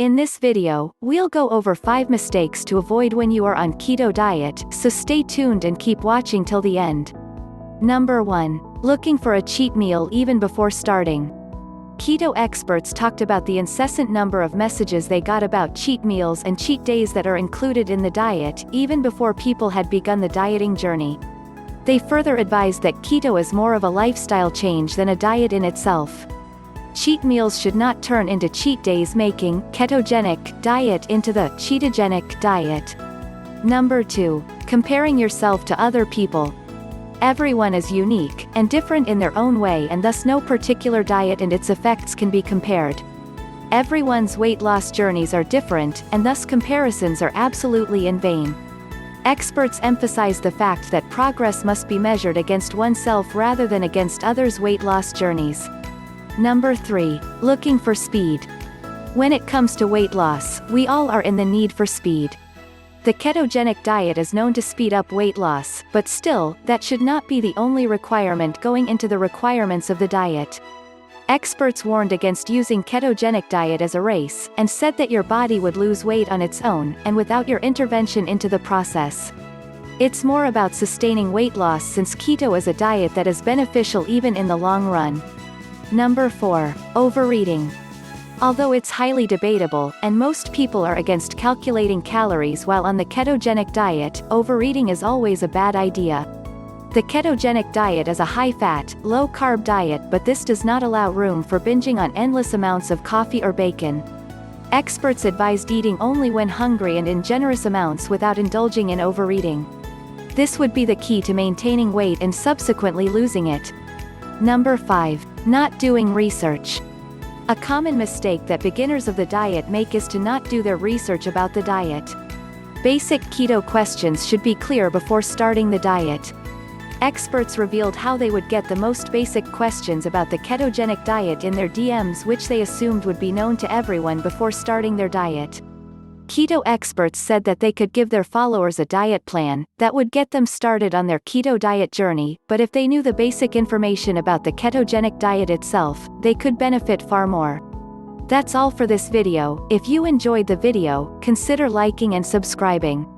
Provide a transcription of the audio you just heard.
In this video, we'll go over 5 mistakes to avoid when you are on keto diet, so stay tuned and keep watching till the end. Number 1. Looking for a cheat meal even before starting. Keto experts talked about the incessant number of messages they got about cheat meals and cheat days that are included in the diet, even before people had begun the dieting journey. They further advised that keto is more of a lifestyle change than a diet in itself. Cheat meals should not turn into cheat days, making ketogenic diet into the cheatogenic diet. Number 2. Comparing yourself to other people. Everyone is unique and different in their own way, and thus no particular diet and its effects can be compared. Everyone's weight loss journeys are different, and thus comparisons are absolutely in vain. Experts emphasize the fact that progress must be measured against oneself rather than against others' weight loss journeys. Number 3. Looking for speed. When it comes to weight loss, we all are in the need for speed. The ketogenic diet is known to speed up weight loss, but still, that should not be the only requirement going into the requirements of the diet. Experts warned against using ketogenic diet as a race, and said that your body would lose weight on its own, and without your intervention into the process. It's more about sustaining weight loss, since keto is a diet that is beneficial even in the long run. Number 4. Overeating. Although it's highly debatable, and most people are against calculating calories while on the ketogenic diet, overeating is always a bad idea. The ketogenic diet is a high-fat, low-carb diet, but this does not allow room for binging on endless amounts of coffee or bacon. Experts advised eating only when hungry and in generous amounts without indulging in overeating. This would be the key to maintaining weight and subsequently losing it. Number 5. Not doing research. A common mistake that beginners of the diet make is to not do their research about the diet. Basic keto questions should be clear before starting the diet. Experts revealed how they would get the most basic questions about the ketogenic diet in their DMs, which they assumed would be known to everyone before starting their diet. Keto experts said that they could give their followers a diet plan that would get them started on their keto diet journey, but if they knew the basic information about the ketogenic diet itself, they could benefit far more. That's all for this video. If you enjoyed the video, consider liking and subscribing.